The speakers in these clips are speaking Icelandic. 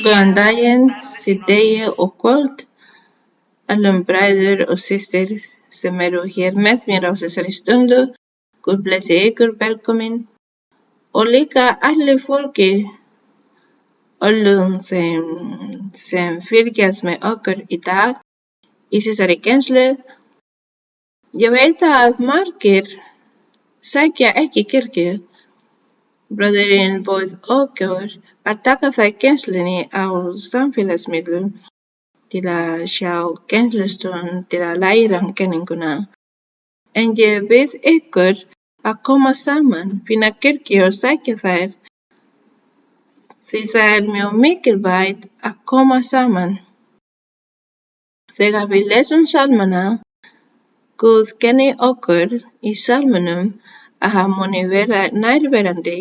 Góðan daginn, síðdegi og kvöld, allum bræður og systir sem eru hér með mér á þessari stundu. Guð blessi ykkur, velkomin. Og líka allir fólki, öllum þeim sem fylgjast með okkur í dag í þessari kennslu. Ég veit að margir sækja ekki kirkju. Bróðirinn bauð okkur að taka það kennslunni á samfélagsmiðlum til að sjá kennslustund til að læra kenninguna. En ég bið ykkur að koma saman, finna kirkju og sækja þær, því það er mjög mikilvægt að koma saman. Þegar við lesum salmana, Guð kenni okkur í salmunum að hann muni vera nærverandi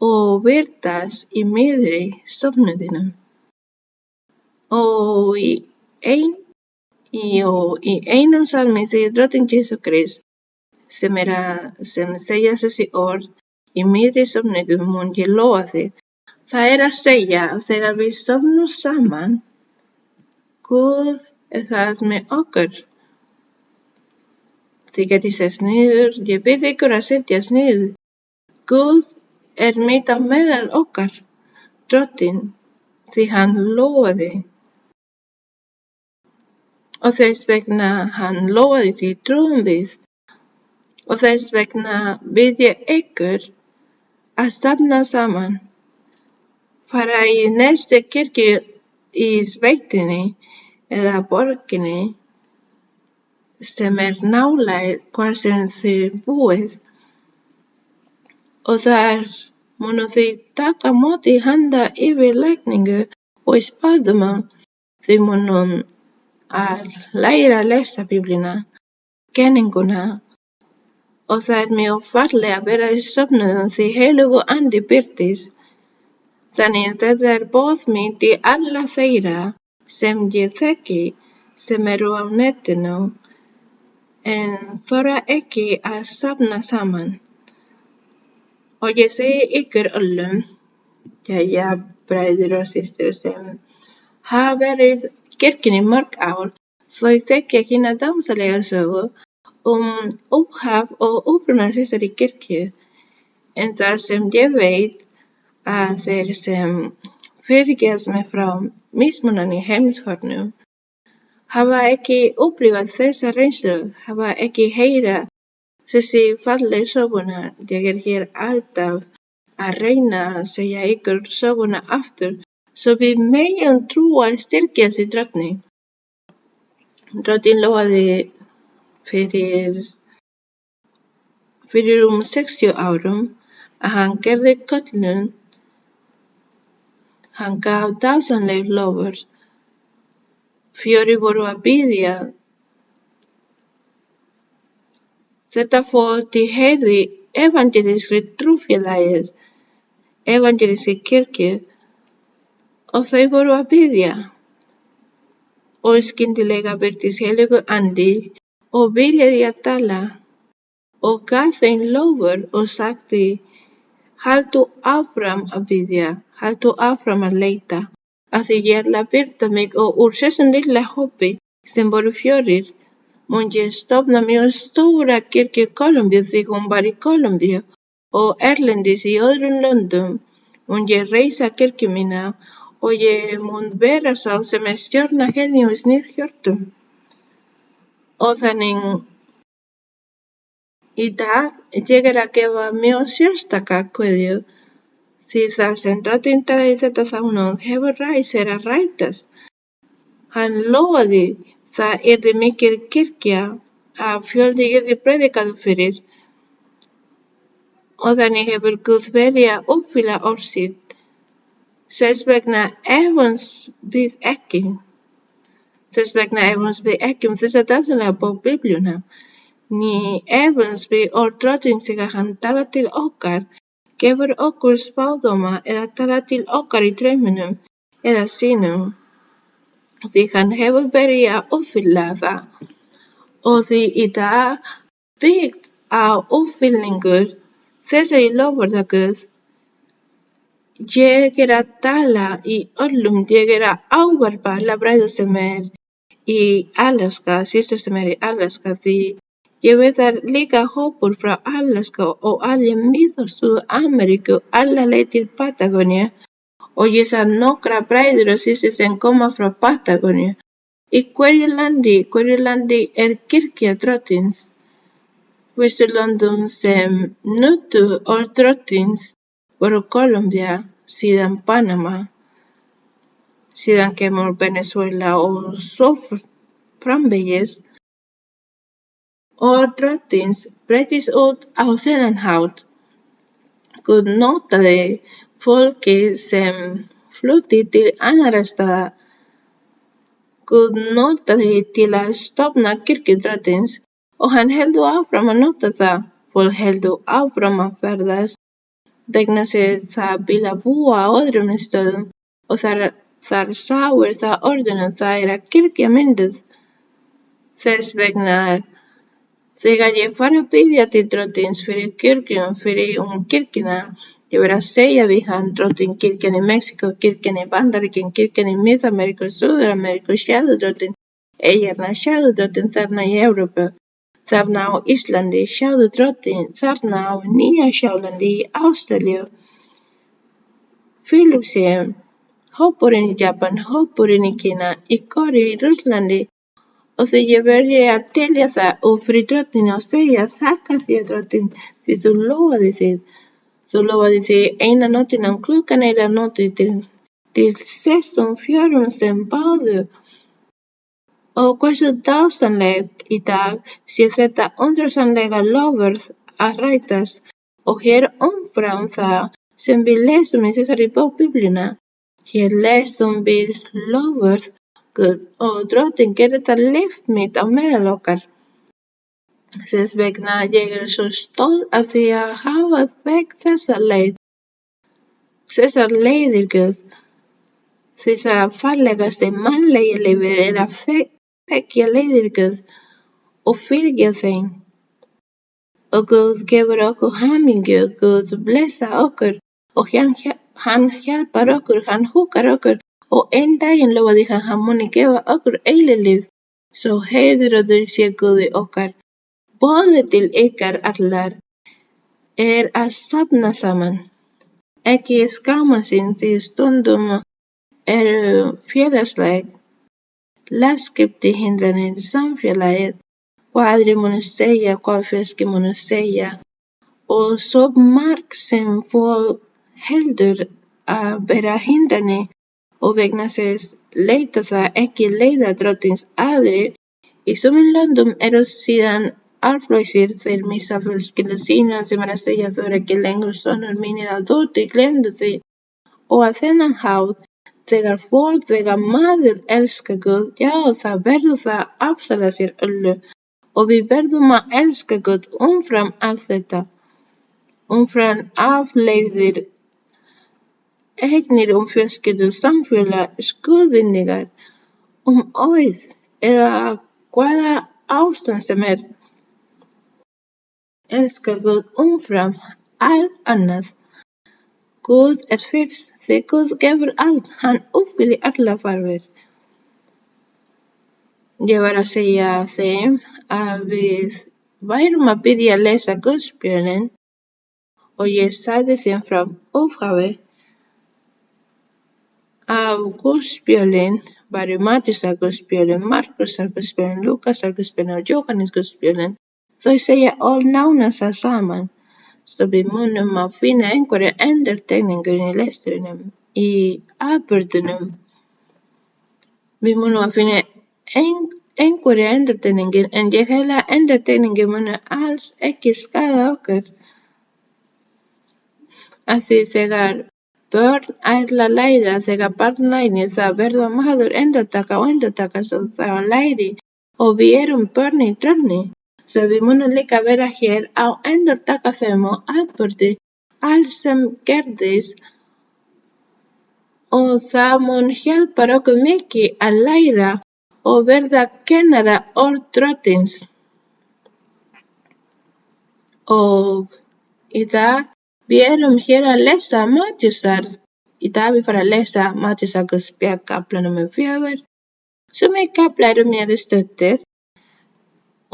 og virtast í miðri sofnuðinum. Og í einum salmi segir Drottinn Jesú Krist sem segja þessi orð: í miðri sofnuðum mun ég lofa þig. Það er að segja þegar við sofnum saman, Guð er það með okkur. Þið getið sest niður, ég bið ykkur að setjast niður. Guð er mitt á meðal okkar, Drottinn, því hann lofaði. Og þess vegna hann lofaði því trúum við. Og þess vegna bið ég ykkur að safna saman, fara í næstu kirkju í sveitinni eða borginni sem er nálægt hvar sem þið búið. Og þar munu þið taka móti handa yfirlækningu og spádómum. Þið munu að læra að lesa Biblíuna, kenninguna. Og það er mjög fallega að vera í sofnuðum því heilagur andi birtist. Þannig að þetta er boð mitt í alla þeirra sem ég þekki sem eru á netinu en þora ekki að safna saman. Og ég segi ykkur öllum, jæja, bræður og systur sem hafa verið í kirkjunni mörg ár, þau þekkja hina dásamlegu sögu upphaf og uppruna þessari kirkju. En það sem ég veit að þeir sem fylgjast með frá mismunandi heimshornum hafa ekki upplifað þessa reynslu, hafa ekki heyrað þessi fallegu söguna. Ég er hér alltaf að reyna að segja ykkur söguna aftur, svo við megum trúa að styrkjast í Drottni. Drottinn lofaði fyrir 60 árum að hann gerði köllun. Hann gaf dásamleg lofur. 4 voru að biðja. Þetta fólk tilheyrði evangelískri trúfélagið, evangelískri kirkju, og þau voru að biðja. Og skyndilega birtist heilagur andi og byrjaði að tala og gaf þeim lofur og sagði: haltu áfram að biðja, haltu áfram að leita, af því ég ætla að birta mig og úr þessum lilla hópi sem voru 4 mun ég stofna mjög stóra kirkju í Kólumbíu því hún var í Kólumbíu og erlendis í öðrum löndum mun ég reisa kirkju mína og ég mun vera sá sem stjórna henni og snýr hjörtum. Og þannig í dag ég er að gefa mjög sérstaka kveðju því það sem Drottinn talaði þetta þátt hefur ræst að rætast. Hann lofaði það yrði mikil kirkja að fjöldi yrði predikaður fyrir. Og þannig hefur Guð verið að uppfylla orð sitt. Þess vegna efumst við ekki. Þess vegna efumst við ekki þessa dásamlega bók Biblíuna. Né efumst við orð Drottins þegar hann talar til okkar, gefur okkur spádóma eða talar til okkar í draumunum eða sýnum. Því hann hefur verið að uppfylla það. Og því í dag byggt á uppfyllingu þessari lofvorða Guð Ég er að tala í öllum, ég er að ávarpa alla bræður sem er í Alaska, systur sem er í Alaska, því ég veit að líka hópur frá Alaska og allir Miðaustur Ameríku, alla leið til Patagonia og ég sá nokkra bræður og systur sem koma frá Patagonia. Í hverju landi er kirkja drottins? Vesturlöndum sem nutu orð drottins voru Kólumbía, síðan Panama, síðan kemur Venezuela og svo framvegis. Og drottins breytist út á þennan hátt. Guð notaði fólki sem flutti til annarra staða. Guð notaði til að stofna kirkju drottins og hann heldur áfram að nota það. Fólk heldur áfram að ferðast vegna þess það vil að búa á öðrum stöðum og þar sáir það orðinu það er að kirkja mynduð. Þess vegna þegar ég fara að biðja til drottins fyrir kirkjum, fyrir kirkjuna, ég verð að segja við hann, drottin, kirkjan í Mexíkó, kirkjan í Bandaríkjunum, kirkjan í Mið-Ameríku, Suður-Ameríku, sjáðu drottin, eyjarnar, sjáðu drottin þarna í Evrópu, þarna á Íslandi, sjáðu drottin, þarna á Nýja-Sjálandi, í Ástralíu, Filippseyjum, hópurinn í Japan, hópurinn í Kína, í Kóreu, í Rússlandi. Og því ég verði að telja það og fyrir drottinu og segja þakka þér drottin því þú lofaði þig. Þú lofaði þig eina nóttina klukkan eina nótti til 64 sem báðu. Og hversu dásamleg í dag sé þetta undursamlega loforð að rætast og hér umfram það sem við lesum í þessari bók Biblíuna. Hér lesum við loforð Guð og drottin gerði það líf mitt á meðal okkar. Þess vegna ég er svo stolt af því að hafa þekkt þessa leið. Þessar leiðir Guð. Því það fallegasti mannlegi lífið er að þekkja leiðir Guð og fylgja þeim. Og Guð gefur okkur hamingju, Guð blessa okkur og hann hjálpar okkur, hann húkar okkur. Og einn daginn lofaði hann muni gefa okkur eilífð, svo heiðraður sé Guði okkar. Boðið til ykkar allar er að safna saman. Ekki skamma sín því stundum eru félagsleg lagskipti hindranir í samfélagið og aðrir munu segja hvað fólki munu segja. Og svo margt sem fólk heldur að vera hindranir. Og vegna þess leita það ekki leiða drottins aðrir. Í sumum löndum eru síðan arflausir þeir missa fjölskyldu sína sem er að segja þú er ekki lengur sonur minn eða dóttir, gleymdu því. Og að þennan hátt, þegar maður elskar Guð, já það verður það afsala sér öllu. Og við verðum að elska Guð umfram allt þetta. Umfram afleiðir eignir fjölskyldu, samfélag, skuldbindingar, auð eða hvaða ástand sem er. Elska Guð umfram allt annað. Guð er fyrst því Guð gefur allt, hann uppfyllir alla þarfir. Ég var að segja þeim að við værum að byrja að lesa Guðspjöllin og ég sagði þeim frá upphafi af Guðspjöllin væru Matthísar Guðspjöllin, Markusar Guðspjöllin, Lúkasar Guðspjöllin og Jóhannes Guðspjöllin. Þau segja nánast það saman. Svo við munum að finna einhverja endurtekningu í lestrinum, í atburðunum. Við munum að finna einhverja endurtekningu en ég held að endurtekningu munu alls ekki skaða okkur. Af því þegar börn ætla að læra, þegar barn lærir, það verður maður endurtaka svo það læri og við erum börn í drotni. Svo við munum líka vera hér á endurtaka þeim og atburði, allt sem gerðist og það mun hjálpa okkur mikið að læra og verða kennara orð drottins. Og í dag við erum hér að lesa Matthísar Í dag við fara að lesa Matteusarguðspjall spjallkafla númer 4 sem kaflar eru stuttir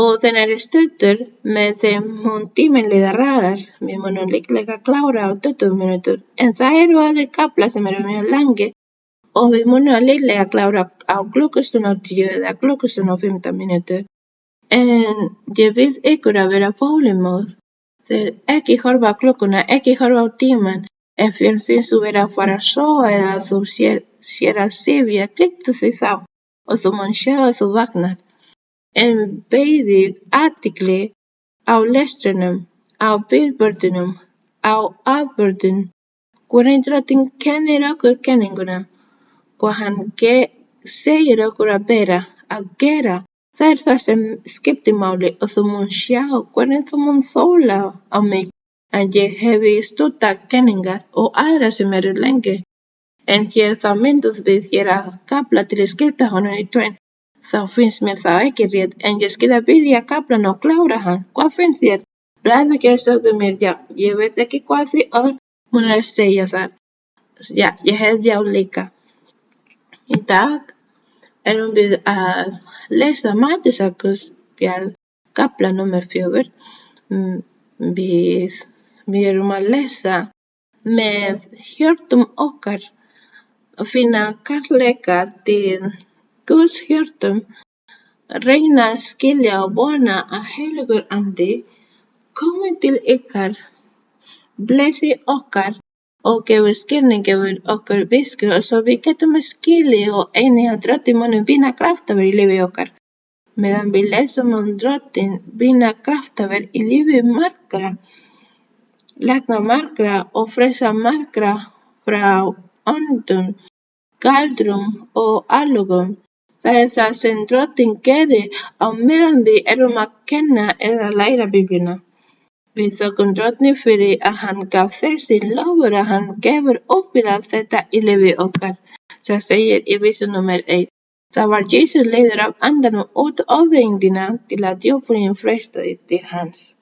og þeir eru stuttir með þeim hún tíminn líða hraðar. Við munum líklega klára á 20 mínútur en það eru aðrir kaflar sem eru mjög langir og við munum líklega klára á klukkustund og 10 eða klukkustund og 15 mínútur. En ég vil ykkur að vera þolinmóð. Þeir ekki horfa á klukkuna, ekki horfa á tímann. Ef þér finnst þú vera að fara að sofa eða þú sér að syfja, klipptu þig þá og þú mun sjá að þú vaknar. En beygið athygli á lestrinum, á viðburðinum, á atburðinum. Hvernig Drottinn kennir okkur kenninguna, hvað hann segir okkur að bera, að gera. Það er það sem skiptir máli og þú mun sjá hvernig þú mun þola á mig að ég hefi stuttar kenningar og aðrar sem eru lengri. En hér þá myndum við hér að kafla til að skipta honum í tvennt. Þá finnst mér það ekki rétt en ég skil að byrja kaflan og klára hann. Hvað finnst þér? Bræðurgerð sagði mér já, ég veit ekki hvað þið orð mun að segja þar. Já, ég held já líka. Í dag erum við að lesa Matteusarguðspjall kafla númer 4. Við erum að lesa með hjörtum okkar og finna kærleika til Guðs hjörtum, reyna að skilja og vona að Heilagur Andi komi til ykkar, blessi okkar og gefur skilning yfir okkar visku og svo við getum að skilja og einnig að Drottinn muni vinna kraftaverk í lífi okkar. Meðan við lesum Drottinn vinna kraftaverk í lífi margra, lækna margra og frelsa margra frá öndum, galdrum og álögum. Það er það sem Drottinn gerir á meðan við erum að kenna eða læra Biblíuna. Við þökkum Drottni fyrir að hann gaf þessi lofur að hann gefur uppfylla þetta í lífi okkar. Það segir í vísu númer 1. Það var Jesús leiður af andanum út ofengdina til að djöfulinn freistaði til hans.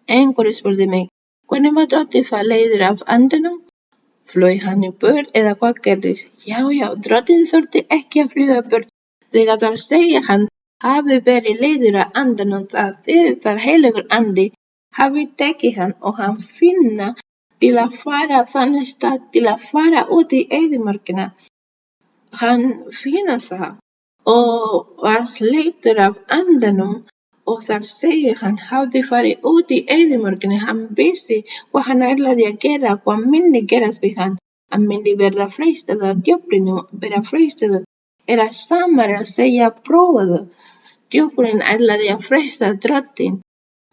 Einhver spurði mig, hvernig var Drottinn það leiður af andanum? Flög hann í burt eða hvað gerðist? Já, Drottinn þurfti ekki að fljúga burt. Þegar það segja hann hafi verið leiður af andanum það þýðir það Heilagur Andi hafi tekið hann og hann finna til að fara þannig stað til að fara út í eyðimörkina. Hann finna það og var leiður af andanum og þar segir hann hafði farið út í eyðimörkina. Hann vissi hvað hann ætlaði að gera, hvað myndi gerast við hann. Hann myndi verða freistaður af djöflinum, vera freistaður er að samar að segja prófaðu. Djöflinn ætlaði að freista Drottinn.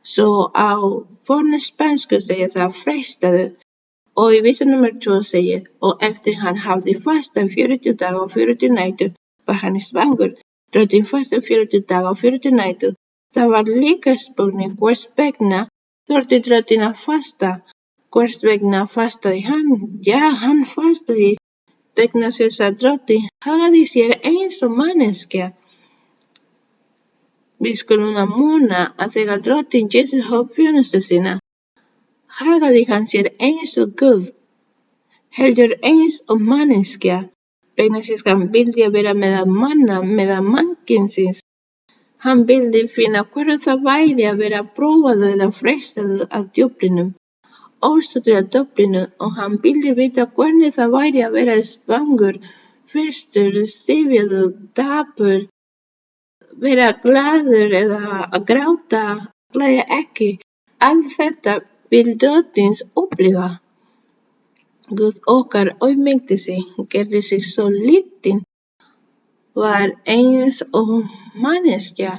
Svo á fornu spænsku segir það freistaður. Og í vísu númer 2 segir, og eftir hann hafði fastað 40 daga og 40 nætur var hann svangur. Drottinn fastað 40 daga og 40 nætur. Það var líka spurning hvers vegna þurfti Drottinn að fasta. Hvers vegna fastaði hann? Já, hann fastaði vegna þess að Drottinn hagaði sér eins og manneskja. Við skulum að muna að þegar Drottinn Jesús hóf þjónustu sína, hagaði hann sér eins og Guð, heldur eins og manneskja, vegna þess að hann vildi vera meðal manna, meðal mannkynsins. Hann vildi finna hvernig það væri að vera prófaður eða freistaður af djöflinum, óstuddur af djöflinum og hann vildi vita hvernig það væri að vera svangur, fyrstur, syfjaður, dapur, vera glaður eða að gráta, hlæja ekki. Allt þetta vil Drottins upplifa. Guð okkar auðmýkti sig, gerði sig svo lítinn, var eins og manneskja,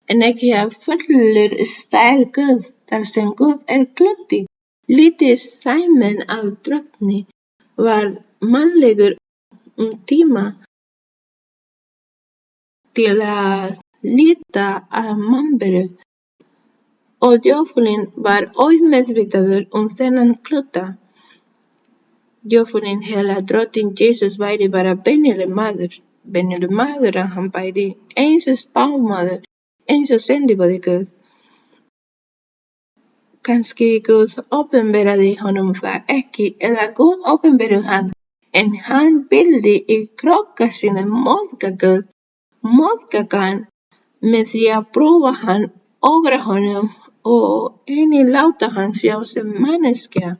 en ekki að fullur stær Guð, þar sem Guð klæddur. Lítið Sæmon af Drottni var mannlegur tíma til að líta að mannveru, og djöfullinn var ómeðvitaður þennan hluta. Djöfullinn hélt að Drottinn Jesús væri bara venjulegur maður að hann væri eins og spámaður, eins og sendiboði Guð. Kannski Guð opinberaði honum það ekki eða Guð opinberði hann en hann vildi í króka sínum móðga hann með því að prófa hann, ógra honum og einnig láta hann fjá sem manneskja.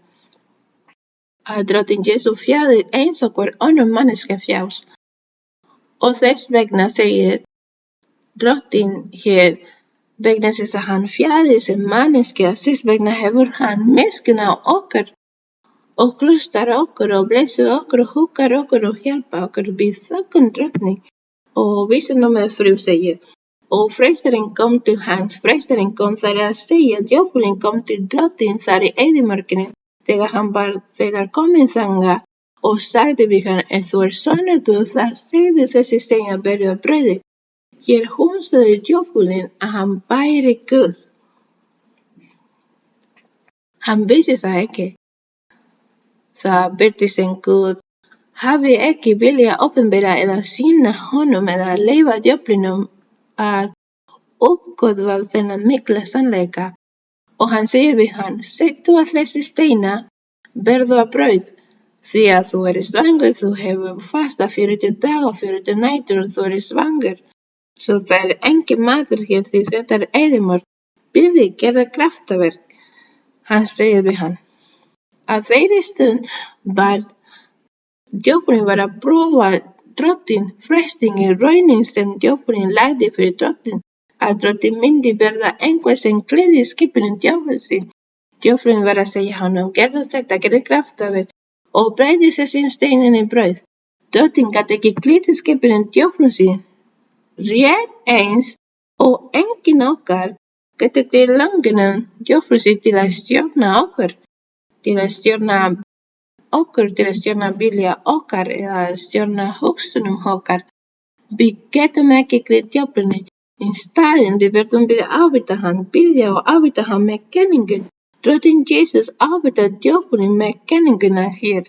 Að Drottinn Jesú fjáðist eins og hver önnur manneskja fjás. Og þess vegna segir Drottinn hér, vegna þess að hann fjáðist sem manneskja, þess vegna hefur hann miskunn á okkur og hlustar okkur og blessar okkur og huggar okkur og hjálpar okkur. Við þökkum Drottni. Og vísa númer 3 segir, og freistarinn kom til hans, freistarinn kom þar að segja, djöfulinn kom til Drottinn þar í eyðimörkinni, þegar hann var kominn þangað og sagði við hann, ef þú sonur Guðs, þá segðu þessi stein að verða að brauði. Hér hunsaði djöfulinn að hann væri Guð. Hann vissi það ekki. Það virtist sem Guð hafi ekki viljað opinbera eða sýna honum eða leyfa djöflinum að uppgötva þennan mikla sannleika. Og hann segir við hann, segðu að þessi steina verða að brauð, því að þú svangur, þú hefur fastað 40 daga og 40 nætur og þú svangur. Svo það engin matur hér því þetta eyðimörk. Byrði gera kraftaverk. Hann segir við hann. Að þeirri stund var djöfulinn var að prófa Drottinn, freistingin, raunin sem djöfulinn lagði fyrir Drottinn, að Drottinn myndi verða einhver sem klæddi skipinu djöfulsins. Djöfulinn var að segja honum, gerðu þetta, gerðu kraftaverk og breytti þessi steinin í brauð. Drottinn gat ekki klætt skipinu djöfulsins. Rétt eins og enginn okkar getur til langinum djöfulsins til að stjórna okkur, til að stjórna vilja okkar eða stjórna hugsunum okkar. Við getum ekki klætt djöfulinn. Í staðinn við verðum við að ávíta hann, biðja og ávíta hann með kenningin. Drottinn Jesús ávítar djöfulinn með kenninguna hér.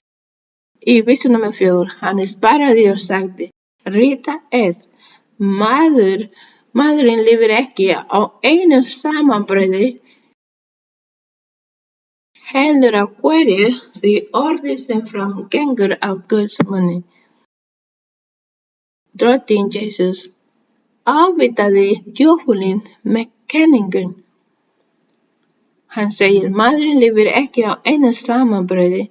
Í vísu númer 4, hann svaraði og sagði, Rita maðurinn lifir ekki á einu samanbrauði, heldur á hverju því orði sem fram gengur af Guðs munni. Drottinn Jesús ávítaði djöfulinn með kenningun. Hann segir, maðurinn lifir ekki á einu samanbrauði,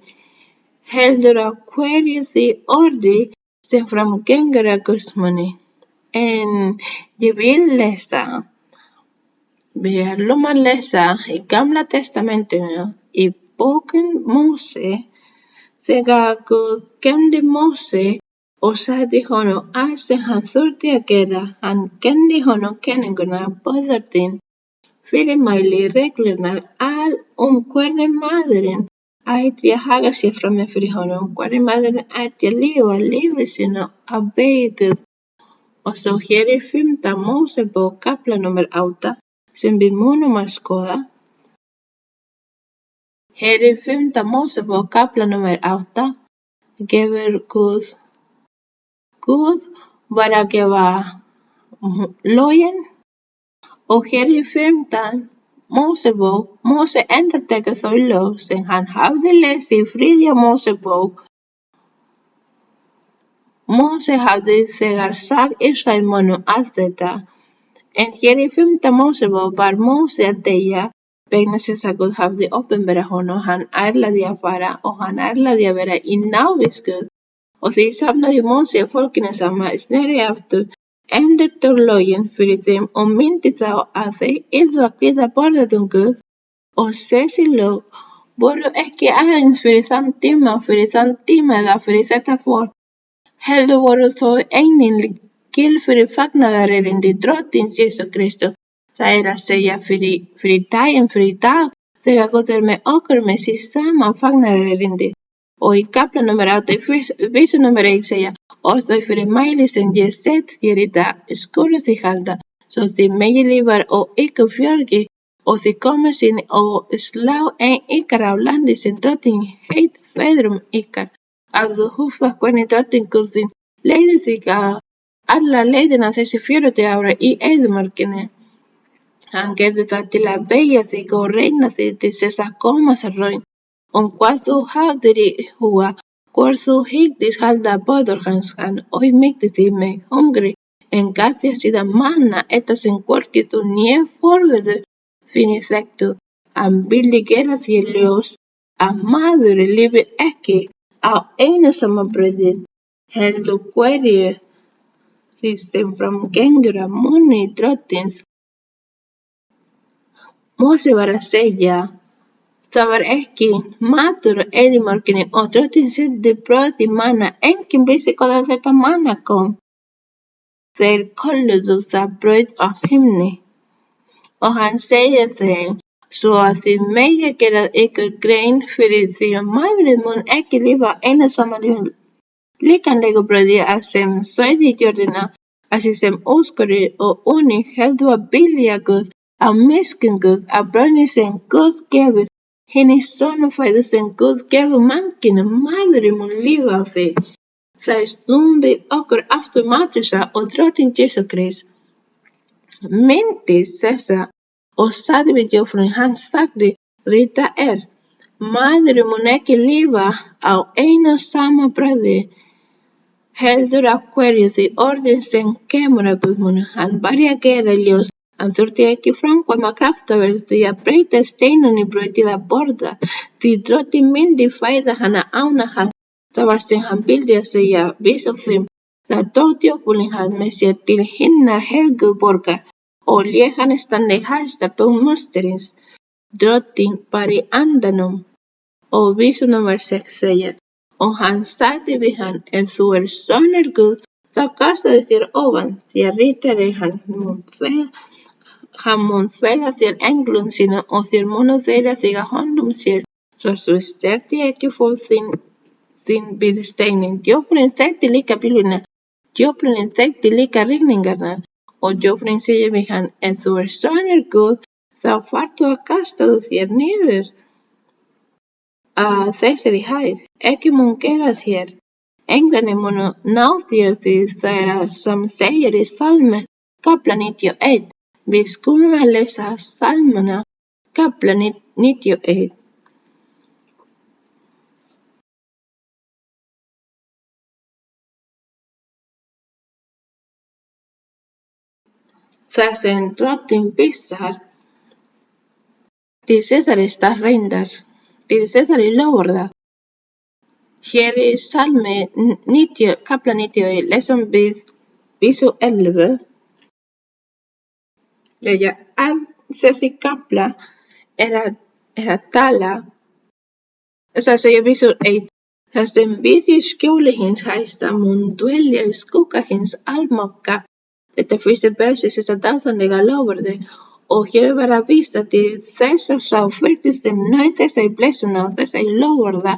heldur á hverju því orði sem fram gengur af Guðs munni. En ég vil lesa, við ætlum að lesa í Gamla testamentinu, í bókin Móse, þegar Guð kenndi Móse og sagði honum allt sem hann þurfti að gera. Hann kenndi honum kenninguna, boðorðin, fyrirmæli, reglurnar, allt hvernig maðurinn ætti að haga sér frammi fyrir honum, hvernig maðurinn ætti að lifa lífi sínu á vegi Guðs. Og svo hér í 5. Mósebók kafla númer 8 sem við munum að skoða. Hér í 5. Mósebók kafla númer 8 gefur Guð var að gefa lögin og hér í 5. Mósebók Móse endurtekur þau lög sem hann hafði lesið í 3. Mósebók. Móse hafði þegar sagt Ísraelsmönnum allt þetta, en hér í 5. Mósebók var Móse að deyja vegna þess að Guð hafði opinberað honum, hann ætlaði að fara og hann ætlaði að vera í návígi Guðs. Og því safnaði Móse fólkinu saman, sneri aftur, endurtók lögin fyrir þeim og myndi þá að þeir yrðu að hlýða boðorðum Guðs. Og þessi lög voru ekki aðeins fyrir þann tíma eða fyrir þetta fólk, heldur voru þó einnig gil fyrir fagnaðarerindi Drottins Jesú Kristus. Það að segja fyrir dag, þegar Guð með okkur með sig sama fagnaðarerindi. Og í kafla númer 8, vísu númer 1 segja, og þau fyrir mæli sem ég set þér í dag, skulu þið halda, svo þið megi lifa og ykkur fjölgi, og þið komist inn og slá ein ykkar á landi sem Drottinn heit feðrum ykkar. Að þú húfa hvernig Drottinn Guð þinn leiðir þig alla leiðina þessi 40 ára í eyðimörkinni. Hann gerði það til að beygja þig og reyna þig til þess að komast að raun hvað þú hafðir í huga, hvort þú hyggist halda boðorð hans. Hann auðmýkti þig með hungri en gaf þér síðan manna, þetta sem hvorki þú né forfeður þínir þekktu. Hann vildi gera þér ljós að maður lifir ekki á einu samanbrauði, heldur hverju því sem framgengur af munni Drottins. Móse var að segja, það var ekki matur á eyðimörkinni og Drottinn setti brauð í manna, enginn vissi hvaðan þetta manna kom. Þeir kölluðu það brauð af himni. Og hann segir þeim, svo að þið megi gera ykkur grein fyrir því að maðurinn mun ekki lifa einu saman líkanlegu brauði að sem sauði í jörðina, að því sem óskorir og unnið heldur að bylja Guð á miskunn Guð að brauðni sem Guð gefur, hinni sonarfæðu sem Guð gefur mannkynnum, maðurinn mun lifa á því. Það snúum við okkur aftur Matthíusar og Drottinn Jesú Krist. Minntist þessa og sagði við djöfulinn, hann sagði, ritað maðurinn mun ekki lifa á einu sama brauði, heldur af hverju því orðin sem kemur af Guð. Hann var að gera ljós. Hann þurfti ekki framkvæma kraftaverk því að breyta steinunum í brauð til að borða, því Drottinn myndi fæða hana án að hafa. Það var sem hann vildi að segja, vísa 5. Það tók djöfulinn hann með sér til hinnar helgu borgar og lét hann standa í hæsta punkt musterins. Drottinn var í andanum og vísa númer 6 segir, og hann sagði við hann, ef þú sonur Guð, þá kastaðu þér ofan, því að ritað hann mun fela þér englum sínum og þér munu þeirra þig að höndum sér, svo þú sterti ekki fót þín við steinin. Djöfulinn þekkti líka byluna, djöfulinn þekkti líka rigningarnar, og djöfulinn segir við hann, ef þú sonur Guð, þá farðu að kastaðu þér niður að þessari hæð, ekki mun gera þér. Englarnir munu ná þér því þeirra sem segir í Salmi kafla 91. Við skulum að lesa Salmana kafla 91. Það sem Drottinn vísar til þessari stað reyndar, til þessari loforða. Hér í Salmi 90, kafla 91, lesum við vísu 11. All þessi kafla að tala, það segir vísu 1, það sem við í skjóli hins hæsta mun dvelja í skugga hins almáttuga. Þetta fyrsta versi þetta dásamlega loforði, og hér var að vísa til þess að sá fyrsti sem naut þessari blessuna og þessari loforða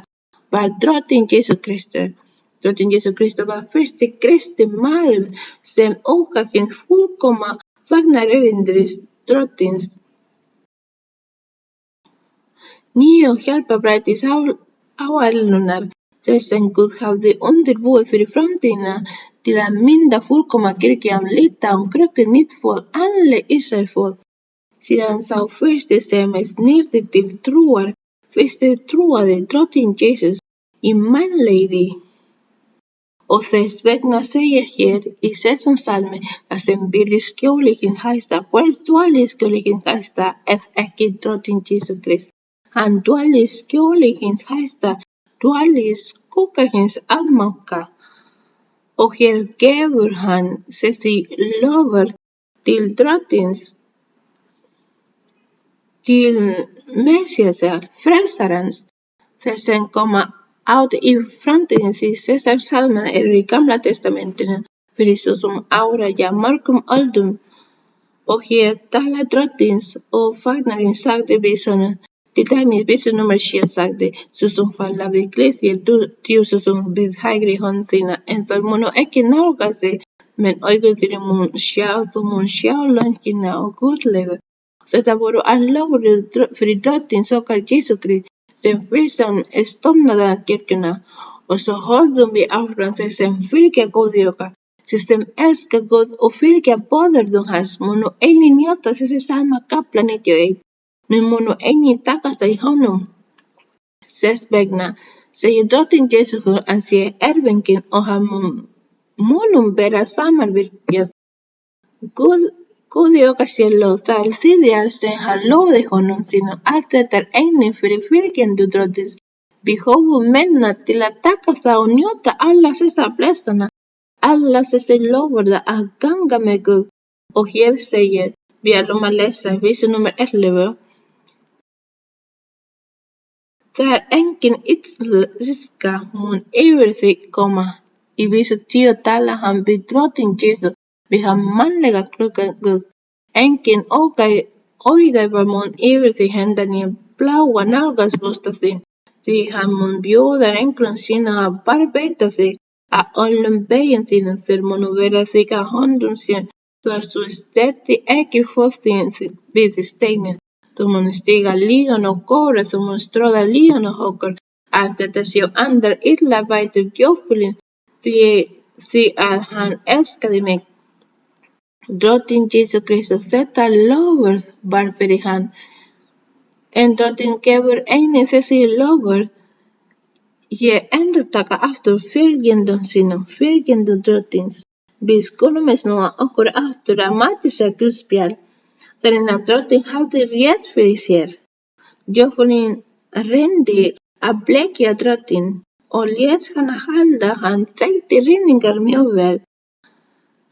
var Drottinn Jesú Kristur. Drottinn Jesú Kristur var fyrsti kristi maður sem ógað hins fullkomna fagnaðarerindis Drottins. Nýju hjálparbræðis áætlunar þess sem Guð hafði undirbúið fyrir framtíðina til að mynda fullkomna kirkju lita krökkur nýtt fólk, andleg Ísraelsfólk. Síðan sá fyrsti sem snýrði til trúar, fyrsti trúaði Drottinn Jesús í mannlegri. Og þess vegna segir hér í þessum salmi að sem býr í skjóli hins hæsta, hvers dvalir í skjóli hins hæsta ef ekki Drottinn Jesú Krist. Hann dvalir í skjóli hins hæsta, dvalir í skugga hins almáttuga. Og hér gefur hann þessi loforð til Drottins, til Messiasar, frelsarans, þess sem koma át í framtíðin því þessar salmar eru í Gamla testamentinu fyrir þúsund ára, ja mörgum öldum. Og hér tala Drottins og fagnarinn sagði við sonum, til dæmis vísu númer 7 sagði, þúsund falla við hlið þér, 10.000 við hægri hönd þína, en þau munu ekki nálgast þig, men augu þín mun sjá, þú mun sjá löngina og guðlegu. Þetta voru all loforð fyrir Drottins okkar Jesú Krist, sem fyrst stofnaði kirkjuna, og svo höldum við áfram þeir sem fylgja Guði okkar, Sem älskar Gud och fylgja boðorðum hans munu einnig njóta þessi sama kafla 91. Nú munu einnig takast í honum. Þess vegna segir drottinn Jesús að hann sé erfinginn og hann munum bera samanvirkið. Guði okkar sé lof, það þýðir sem hann lofaði honum sínum. Allt þetta einnig fyrir fylgjendur drottins. Við höfum menna til að taka það og njóta alla þessa blessana, alla þessi loforða að ganga með Guð. Og hér segir, við ætlum að lesa vísu númer 11. Það engin illska mun yfir þig koma. Í vísu 10 tala hann við drottinn Jesús, við hann mannlega klukkan Guð. Engin ógæfa mun yfir þig henda né bláa nálgast bústað þinn, því hann mun bjóða englum sína að varðveita þig að öllum vegum þínum. Þeir munu vera þig að höndum sér, svo að þú sterti ekki fót þinn við steinin. Þú mun stiga lígan og góra, þú mun stróða lígan og hókur. Allt þetta séu andar illa vætur djöfulinn, því að hann elskaði mig. Drottinn Jesús Kristus, þetta loforð var fyrir hann. En drottinn gefur einnig þessi loforð. Ég endurtaka aftur fylgjendum sínum, fylgjendum drottins. Við skulum snúa okkur aftur að Matthíusar guðspjall. Þannig að drottinn hafði rétt fyrir sér. Djöfulinn reyndi að blekkja drottinn og lét hann halda hann þekkti reyningar mjög vel.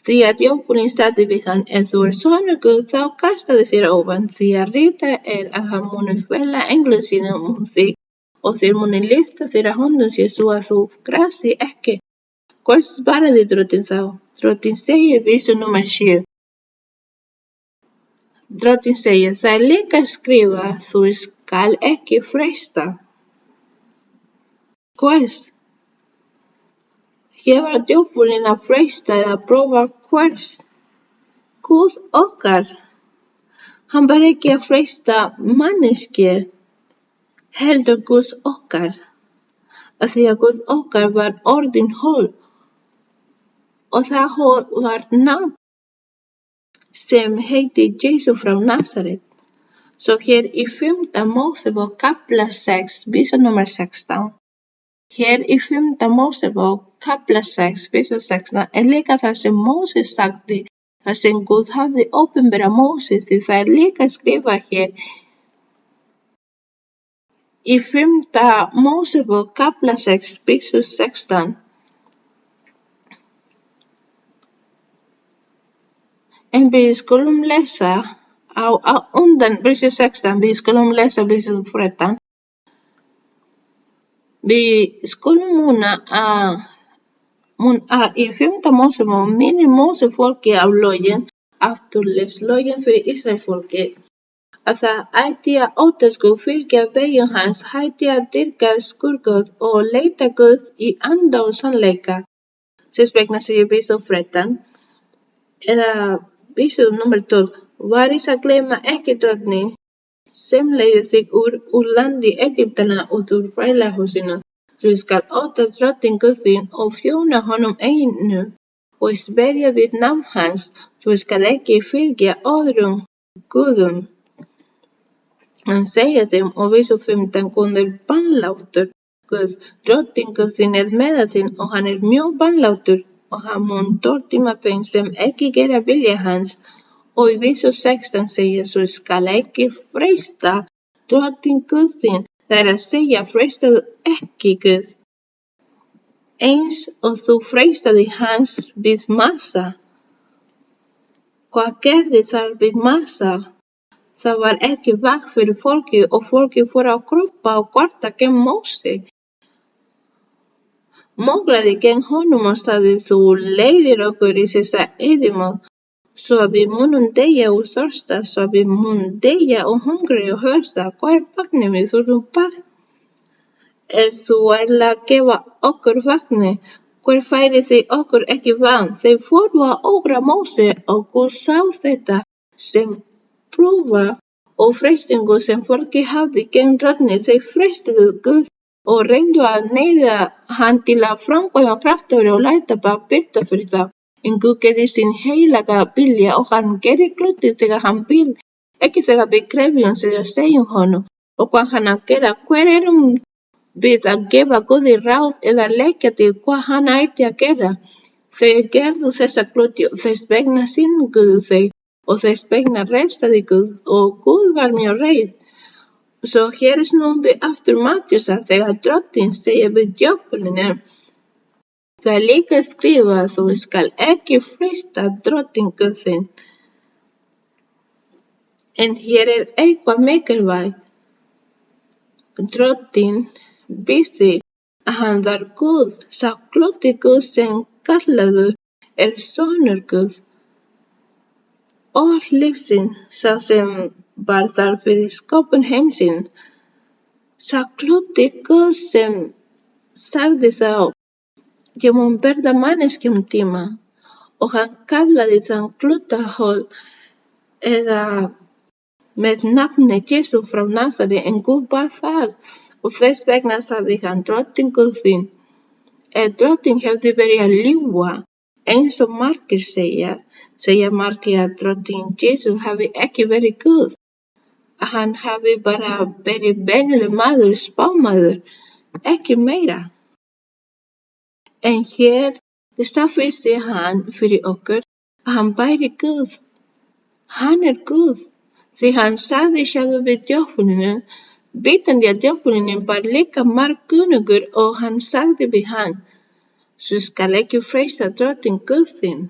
Því að djöfulinn sagði við hann, ef þú sonur Guð, þá kastaðu þér ofan, því að ritað að hann muni fela englum sínum þig og þeir muni lyfta þér að höndum sér svo að þú grasi ekki. Hvers svaraði drottinn þá? Drottinn segir vísu númer 7. Drottinn segir, það líka skrifað, þú skal ekki freista. Hvers? Hér var djöfulinn að freista eða prófa hvers? Guð okkar. Hann var ekki að freista manneskju, heldur Guð okkar. Af því að Guð okkar var orðinn hól og það hól var nafn sem heiti Jesús frá Nasaret. Svo hér í 5. Mósebók kafla 6, vísa númer 16. Hér í 5. Mósebók kafla 6, vísa 16 líka það sem Móses sagði, það sem Guð hafði opinberað Móses, því það líka skrifað hér í 5. Mósebók kafla 6, vísa 16. En við skulum lesa á undan versi 16, við skulum lesa versi 13. Við skulum muna að í 5. Mósebók minnir Móse fólki á lögin, afturles lögin fyrir Ísraelsfólki, að það ætti að óttast Guð, fylgja vegum hans, hætti að dýrka skurguð og leita Guð í anda og sannleika. Þess vegna segir vísu 13, eða vísu númer 12, varist að gleyma ekki drottni sem leiðir þig úr landi Egyptana út úr þrælahúsinu. Þú skal óttast drottinn Guð þinn og þjóna honum einu og sverja við nafn hans. Þú skal ekki fylgja öðrum guðum. Hann segir þeim og vísu 15, Guð bannlátur. Guð, drottinn Guð þinn með þinn og hann mjög bannlátur. Og hann mun tortíma þeim sem ekki gera vilja hans. Og í vísu 16 segir, þú skal ekki freista drottinn Guð þinn, það að segja freistaðu ekki Guð. Eins og þú freistaði hans við Massa. Hvað gerði þar við Massa? Það var ekki vakt fyrir fólki og fólki fór að kroppa og kvarta gegn Móse. Móglaði gegn honum og sagði, þú leiðir okkur í þessa eyðimörk, svo að við munum deyja úr þorsta, svo að við munum deyja úr hungri og hörsta. Hvar vatnið við þurfum vatn? Ef þú ætlar að gefa okkur vatnið, hver færi þig okkur ekki vatn? Þeir fóru að ógra Móse og Guð sá þetta sem prófa og freistingu sem fólki hafði gegn drottni. Þeir freistuðu Guð og reyndu að neyða hann til að framkvæma kraftaverk og læta bara birta fyrir þá. en Guð gerði sín heilaga vilja og hann gerði hluti þegar hann vill, ekki þegar við krefjum eða segjum honum. Og hvað hann að gera, hver erum við að gefa Guði ráð eða leggja til hvað hann ætti að gera? Þeir gerðu þessa hluti og þess vegna synguðu þeir og þess vegna restaði Guð og Guð var mjög reið. Svo hér snúum við aftur Mattheusar þegar Drottinn segir við djöfulinn. Það er líka skrifað að þú skal ekki freista Drottinn Guð þinn. En hér er eitthvað mikilvægt. Drottinn vissi að hann var Guð, sá hluti Guð sem kallaður er sonur Guð. Orð lífsins, sá sem var þar fyrir sköpun heimsins, sá hluti Guð sem sagði þá, ég mun verða manneskjum tíma, og hann kallaði þann hluta hol eða með nafni Jesú frá Nasaret, en Guð var þar og þess vegna sagði hann Drottinn Guð þinn. Ef Drottinn hefði verið að ljúga, eins og margir segja margir að Drottinn Jesú hafi ekki verið Guð, að hann hafi bara verið venjulegur maður, spámaður, ekki meira. En hér staðfesti hann fyrir okkur að hann væri Guð. Hann er Guð, því hann sagði sjálfur við djöfulinn, vitandi að djöfulinn var líka margkunnugur og hann sagði við hann, þú skal ekki freista Drottinn Guð þinn.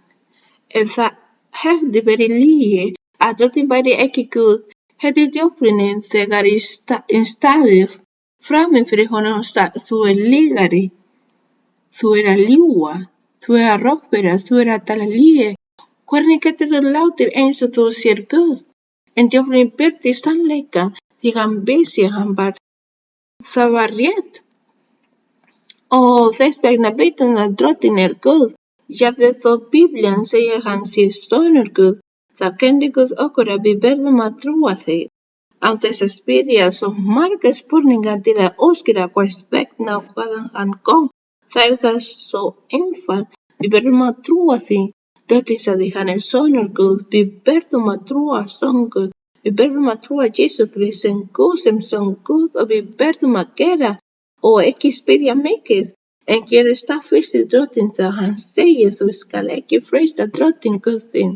Ef það hefði verið lygi að Drottinn væri ekki Guð, hefði djöfulinn þegar í staðið frammi fyrir honum og sagt, þú er lygari. Þú er að ljúga, þú er að rófbera, þú er að tala lygi. Hvernig getur þú látið eins og þú sér Guð? En djöfulinn birti sannleikann því hann vissi það var rétt. Og þess vegna veit hann að Drottinn er Guð. Jafnvel þó Biblían segir hann sé sonur Guð, þá kenndi Guð okkur að við verðum að trúa því. Án þess að spyrja svo margar spurningar til að útskýra hvers vegna og hvaðan hann kom. Það er það svo einfalt. Við verðum að trúa því. Drottinn sagði hann er sonur Guð. Við verðum að trúa son Guð. Við verðum að trúa Jesú Krist sem Guð sem son Guð og við verðum að gera og ekki spyrja mikið. En hér er staðfestir Drottinn þegar hann segir þú skal ekki freista Drottinn Guð þinn.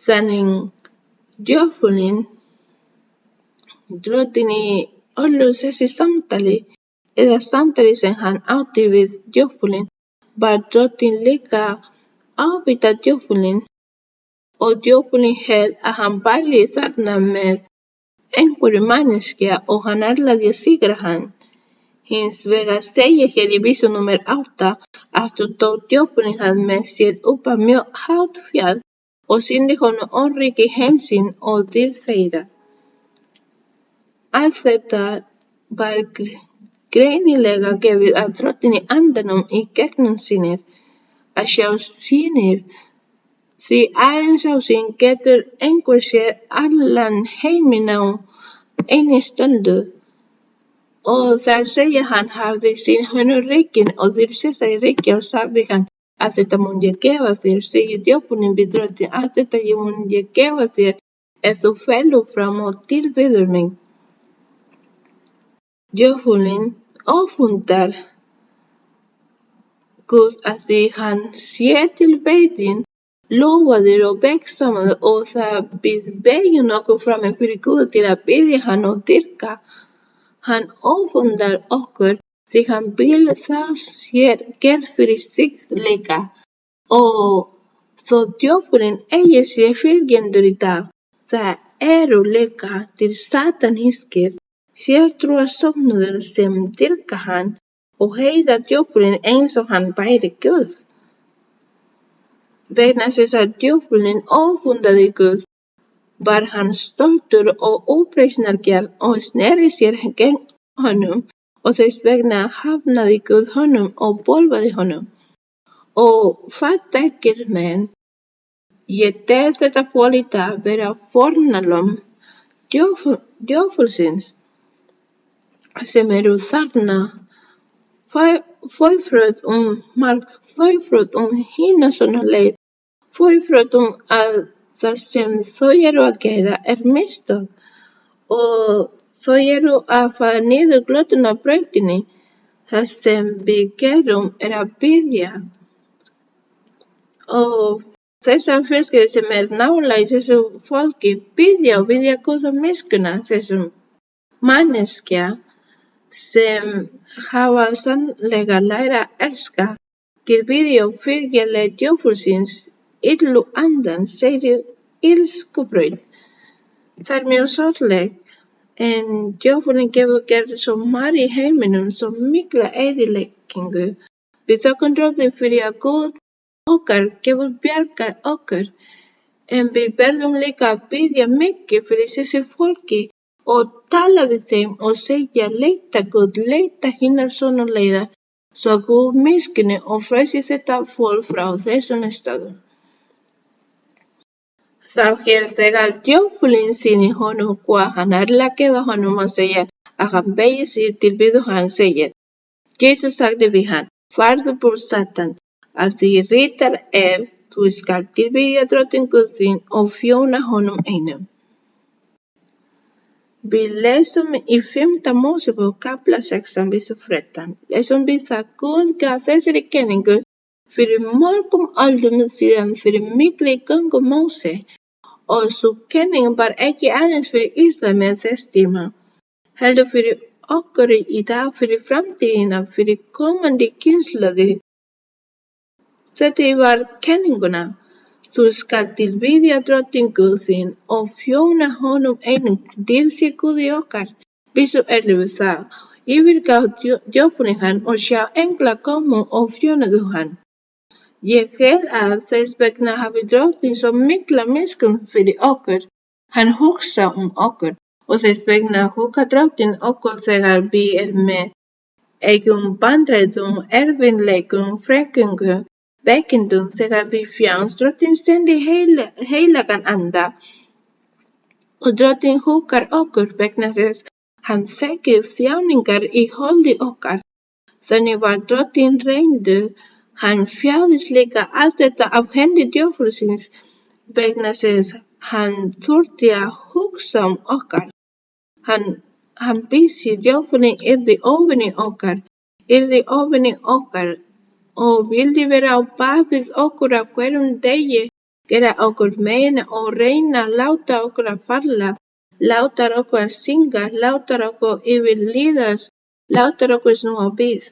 Þannig djöfulinn, Drottinn í öllu þessi samtali eða samtali sem hann átti við djöfulinn var Drottinn líka ávíta djöfulinn og djöfulinn hélt að hann væri þarna með einhverju manneskja og hann ætlaði að sigra hann. Hins vegar segir hér í vísu númer 8 að þú tók djöfulinn hann með sér upp á mjög hátt fjall og sýndi honum óríki heimsins og dýr þeirra. Allt þetta var greinilega gefið af Drottni andanum í gegnum sýnir, að sjá sýnir, því aðeins á sín getur einhver séð allan heiminn á einni stundu. Og þar segir hann hafði sýn honum ríkin og þeir sessi ríki og sagði hann að þetta mun ég gefa þér, segir djöfulinn við Drottinn, að þetta mun ég gefa þér ef þú fellur fram og tilbiður mig. Djöfulinn öfundar Guð að því hann sé tilbeðinn, lofaður og vegsamur og það við beygjum okkur fram fyrir Guð til að biðja hann og dyrka. Hann öfundar okkur því hann vill það sé gert fyrir sig líka. Og þó djöfulinn eigi sér fylgjendur í dag, það eru líka til satanískir sértrúarsöfnuðir sem dyrka hann og heiða djöfulinn eins og hann væri Guð. Vegna þess að djöfulinn öfundaði Guð var hann stoltur og uppreisnargjörn og sneri sér gegn honum og þess vegna hafnaði Guð honum og bölvaði honum. Og fátækir menn, ég tel þetta fólk í dag vera fórnarlömb djöfulsins sem eru þarna fóifruð margt þau förum hina svona leið. Þau förum að það sem þau eru að gera mistök og þau eru að fara niður glötunarbrautinni. Það sem við gerum að biðja og þessar fjölskyldur sem nálægt þessu fólki biðja og biðja Guð um miskunn þessum manneskja sem hafa sannlega lært að elska, tilbiðja og fylgja leið djöfulsins, illu andans, segir illskubraut. Það mjög sorglegt, en djöfulinn gefur gert svo margt í heiminum, svo mikla eyðileggingu. Við þökkum Drottni fyrir að Guð okkar gefur bjargað okkur, en við verðum líka að biðja mikið fyrir þessi fólki og tala við þeim og segja leita Guð, leita hinar svona leiðar, svo að Guð miskunni og frelsi þetta fólk frá þessum stöðum. Þá þegar djöfulinn sýnir honum hvað hann ætlar að gefa honum og segja að hann beygir sig til biðu hans, segir Jesus sagði við hann, farðu burt Satan, að því ritað þú skalt tilbiðja Drottin Guð þinn og þjóna honum einum. Við lesum í 5. Mósebók kafla 16 vers 13. Lesum við það Guð gaf þessari kenningu fyrir mörgum öldum síðan fyrir mikli göngu Móse og sú kenning var ekki aðeins fyrir Ísrael þess tíma, heldur fyrir okkur í dag, fyrir framtíðina, fyrir komandi kynslóðir. Þetta var kenninguna. Þú skalt tilbiðja Drottin Guð þinn og þjóna honum einum, sé Guði okkar. Vissu við það. Yfirgaf djöfulinn hann og sjá engla komu og þjónuðu hann. Ég held að þess vegna hafi Drottinn svo mikla miskunn fyrir okkur. Hann hugsa okkur og þess vegna huggar Drottinn okkur þegar við með eigum vandræðum, erfiðleikum, fregnum, veikindum, þegar við fjánst. Drottinn sendi heilagan anda og Drottinn huggar okkur vegna þess hann þekkir þjáningar í holdi okkar. Þannig var Drottinn reyndur. Hann þjáðist líka allt þetta af hendi djöfulsins vegna þess hann þurfti að hugsa okkar. Hann vissi djöfulinn yrði óvinni okkar og vildi vera á bak við okkur af hverjum degi, gera okkur mein og reyna að láta okkur að falla, láta okkur að syngja, láta okkur yfirlíðast, láta okkur snúa við.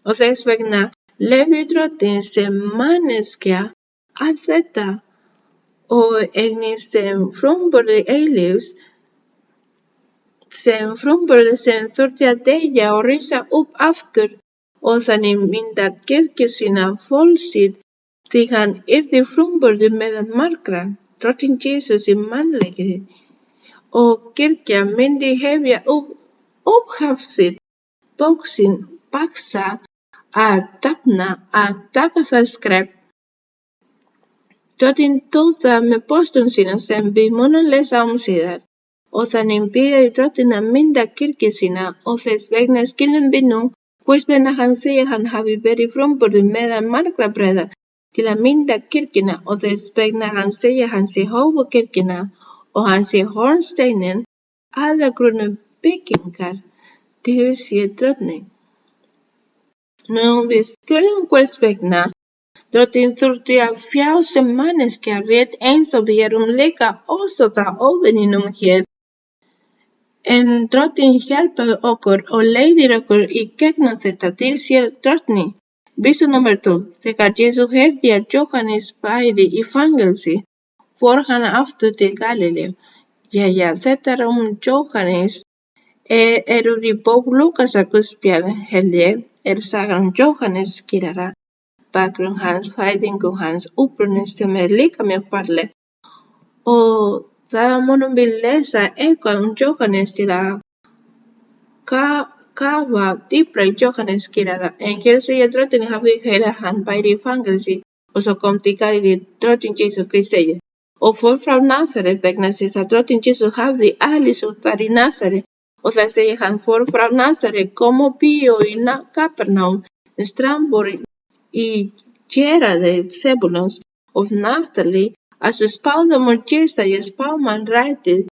Og þess vegna leyfði Drottinn sem manneskja allt þetta og einnig sem frumburði eilífs, sem frumburði sem þurfti að deyja og rísa upp aftur og þannig mynda kirkju sína fólksið því hann yrði frumburði meðal margra, Drottinn Jesus í mannleiki og kirkja myndi hefja upphaf sitt, bóksinn baksa að dafna, að taka það skref. Drottinn tók það með postun sína sem við munum lesa síðar og þannig byrjaði Drottinn að mynda kirkju sína og þess vegna skilum við nú hvers vegna hann segir hann hafi verið frumburður meðal margra bræðra til að mynda kirkjuna og þess vegna hann segir hann sé hófkirkjuna og hann sé hornsteinin aðalgrunnur byggingar til sé Drottinn. Nú við skulum hvers vegna Drottinn þurfti að þjást sem manneskja rétt eins og við erum líka ósótta óvininum hér. En Drottinn hjálpaði okkur og leiðir okkur í gegnum þetta til sér Drottni. Vissu númer 12. Þegar Jesús heyrði að Jóhannes væri í fangelsi, fór hann aftur til Galileu. Jæja, þetta Jóhannes í bók Lúkasar Guðspjall, held ég, sagan Jóhannes skírara, bakgrunn hans, fæðingu hans, uppruni sem líka mjög farleg. Og það munum við lesa eitthvað Jóhannes til að kafa dýpra í Jóhannes skírara. En hér segir Drottinn hafi heyrt hann væri í fangelsi og svo kom til Galileu. Drottinn Jesús Krist segir og fór frá Nasaret vegna þess að Drottinn Jesús hafði alist þar í Nasaret. Og það segir hann fór frá Nasaret, kom og bjó í Kapernaum, strandbúr í gera þeir Sebúlons og Naftali að spáðumur Jesaja spámann rætið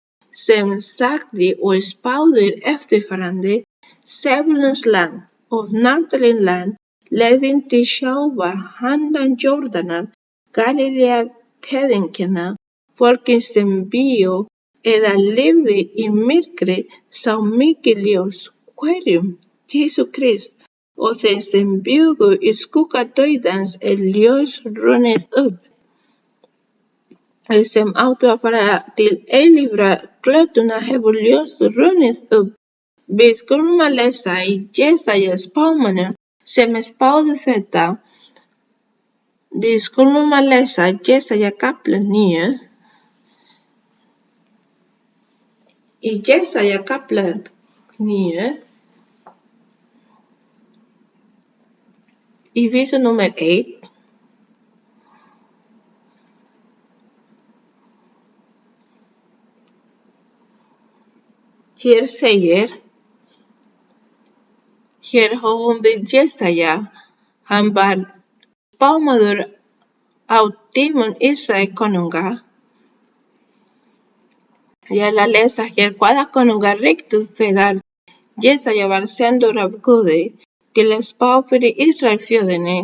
sem sagði og spáðir eftirfarandi: Sebúlons land og Naftali land, leiðin til sjávar handan Jórdanar, Galilea heiðingjana, fólkið sem bjó eða lifði í myrkri sá mikið ljós. Hverjum? Jesú Krist. Og þeir sem bjuggu í skugga dauðans ljós runnið upp. Þeir sem áttu að fara til eilífrar glötunar hefur ljós runnið upp. Við skulum að lesa í Jesaja spámanum sem spáði þetta. Við skulum að lesa Jesaja kapla 9. Í Jesaja kapla 9. Í vísu númer 1. Hér segir, hér hófum við Jesaja, hann var spámaður á tímum Ísrael konunga. Ég ætla að lesa hér hvaða konungar ríktu þegar Jesaja var sendur af Guði til að spá fyrir Ísrael þjóðinni.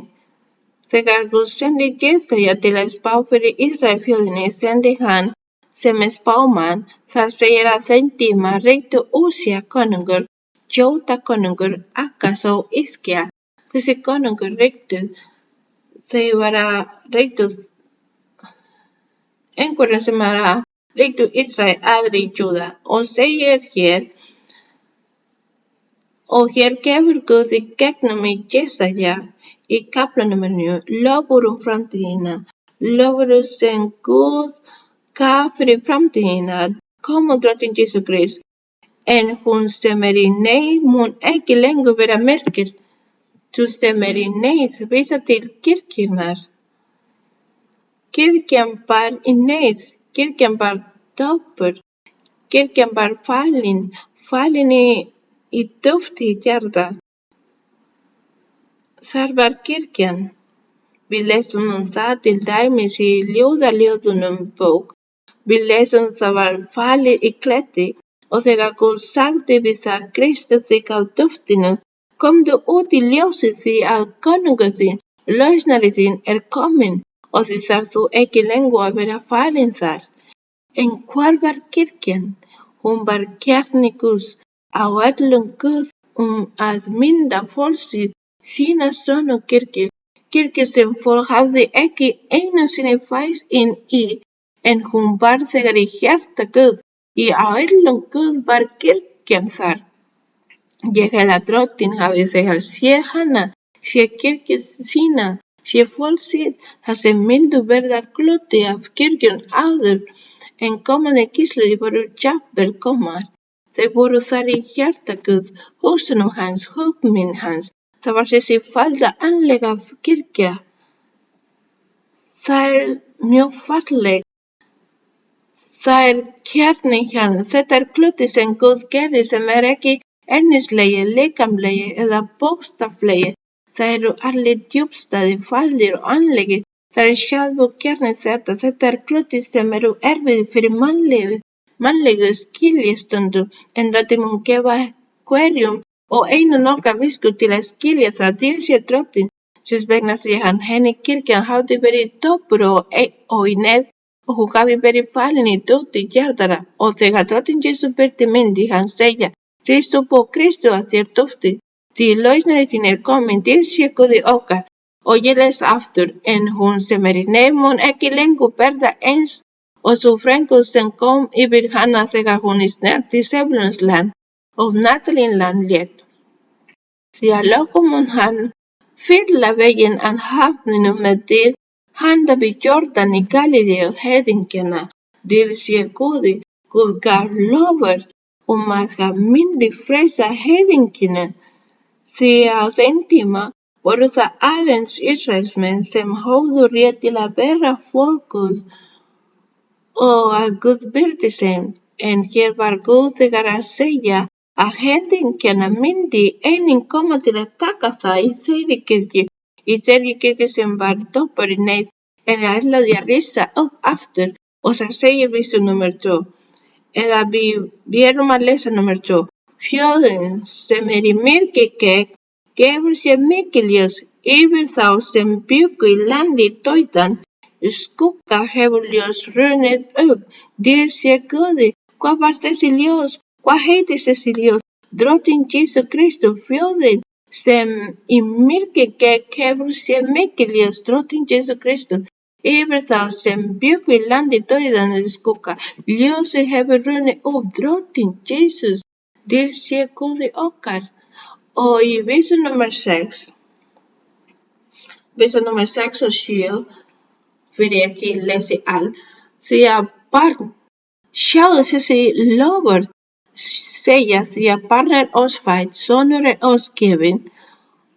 Þegar Guð sendi Jesaja til að spá fyrir Ísrael þjóðinni, sendi hann sem spámann. Það segir að þeim tíma ríktu Úsía konungur, Jóta konungur, Akas og Iskja. Þessi konungur ríktu, þeir var að ríktu einhverjum sem var að ríktu Ísrael, aðri Júda. Og segir hér, og hér gefur Guð í gegnum í Jesaja í kapla númer 9 lofur framtíðina, lofur sem Guð gaf fyrir framtíðina, komu drottinn Jesú Krist, en hún sem í neyð mun ekki lengur vera merkir. Þú sem í neyð vísa til kirkjunnar. Kirkjan var í neyð, kirkjan var döpur, kirkjan var falin í döfti hjarta. Þar var kirkjan. Við lesum það til dæmis í ljóðaljóðunum bók. Við lesum það var falið í kletti og þegar Guð sagði við það Kristu þig á döftinu, komdu út í ljósið því að konungur þinn, lausnari þinn kominn og því þarf þú ekki lengur að vera falin þar. En hvar var kirkjan? Hún var kjarni Guðs. Á öllum Guð að mynda fólksins sína sönu kirkju, kirkju sem fólk hafði ekki einu sinni fæst inn í, en hún var þegar í hjarta Guð. Í öllum Guð var kirkjan þar. Ég held að drottinn hafi þegar séð hana, séð kirkju sína, séð fólk sitt, þar sem myndu verða hluti af kirkjun áður en komandi kynslóðir voru jafnvel komnar. Þeir voru þar í hjarta Guð, húsunum hans, hugmynd hans. Það var þessi falda andlega kirkja. Það mjög falleg. Það kjarni hérna. Þetta hluti sem Guð gerði sem ekki efnislegi, líkamlegi eða bókstaflegi. Það eru allir djúpstæðir, fallegir og andlegir. Það sjálfur kjarni þetta. Þetta hluti sem eru erfiðir fyrir mannlegu skiljastundu, en þetta mun gefa hverjum og einum okkar visku til að skilja það til sér drottinn. Þess vegna segir hann, henni kirkjan hafði verið döpur og í neyð og hún hafi verið falin í döfti hjartara. Og þegar drottinn Jesú birti myndi hann segja, Kristu upp Kristu að þér döfti, því lausnari þinn kominn til sér Guði okkar. Og ég les aftur, en hún sem í neyð mun ekki lengur verða eins og svo frengur sem kom yfir hana þegar hún snerti Sebúlons land og Naftali land lét. Því að lokum mun hann fylla veginn að hafninu með dyr handa við Jórdan í Galileu heiðingjana. Dyr sé Guði, Guð gaf lofur að hann myndi frelsa heiðingjana. Því á þeim tíma voru það aðeins Ísraelsmenn sem höfðu rétt til að vera fólk Guðs og að Guð birti þeim, en hér var Guð þegar að segja að heiðingjana myndi einnig koma til að taka það í þeirri kirkju í þeirri kirkju sem var dópari neitt en ætlaði að rísa upp aftur. Og það segir vísu númer 2. Eða við erum að lesa númer 2. Þjóðin sem í myrkri gekk gefur sér mikið ljós yfir þá sem bjuggu í landi dauðans. Skugga hefur ljós runnið upp. Dýr sé Guði. Hvað var þessi ljós? Hvað heitir þessi ljós? Drottinn Jesú Kristus. Þjóðin sem í myrkri gekk gefur sér mikið ljós. Drottinn Jesú Kristus. Yfir þá sem bjuggu í landi dauðans skugga. Ljósið hefur runnið upp. Drottinn Jesús. Dýr sé Guði okkar. Og í vísu númer 6. Vísu númer 6 og 7. Fyrir ekki lesi allt. Því að barn. Sjáðu þessi lofvörð segja því að barn oss fædd, sonur oss gefinn,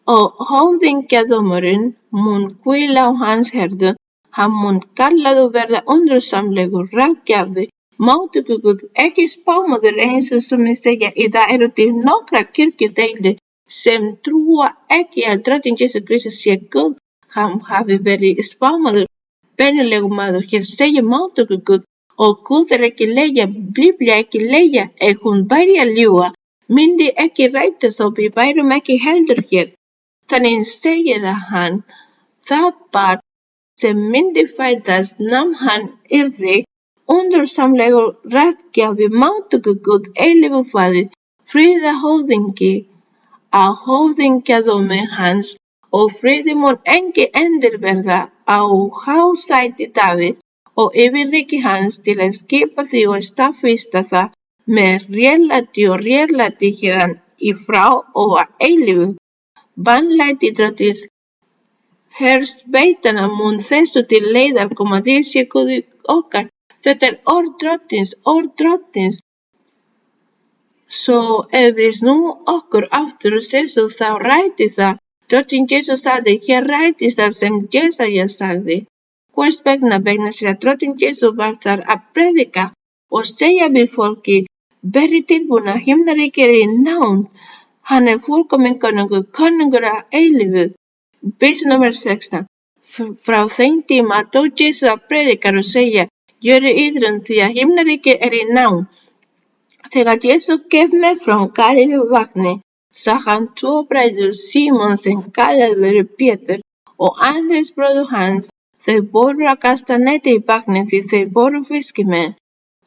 og höfðingjadómurinn mun hvíla á hans herðum. Hann mun kallaður verða undursamlegur, ráðgjafi, máttugur Guð, ekki spámaður eins og sumir segja. Í dag eru til nokkrar kirkjudeildir sem trúa ekki að Drottinn Jesú Kristus sé Guð. Hann hafi verið spámaður, venjulegur maður. Hér segir máttugur Guð og Guð ekki leigja, Biblía ekki leigja. Ef hún væri að ljúga, myndi ekki rætast og við værum ekki heldur hér. Þannig segir hann, það barn sem myndi fæðast nam hann yrði undursamlegur, ráðgjafi, máttugur Guð, eilífur faðir, friða höfðingi á höfðingjadómi hans, og friði mun engin endir verða á hásæti Davíðs og yfir ríki hans til að skipa því og staðfesta það með réttlæti héðan í frá og að eilífu. Banlæti Drottins hersveitanna mun þessu til leiðar koma. Dýr sé Guði okkar. Þetta orð Drottins. Svo ef við snúum okkur aftur og þessu þá ræti það. Drottinn Jesús sagði, hér ræti það sem Jesaja sagði. Hvers vegna? Vegna þess að Drottinn Jesús var þar að predika og segja við fólki, verið tilbúna, himnaríkið er í nánd. Hann er fullkominn konungur að eilífu. Vísu númer 16. Frá þeim tíma tók Jesús að predika og segja, gjörið yðrum því að himnaríkið er í nánd. Þegar Jesús gef með frá Galileu vatni, sá hann 2 bræður, Símon sem kallaður Pétur og Andrés bróður hans. Þau voru að kasta neti í vatnið því þeir voru fiskimenn.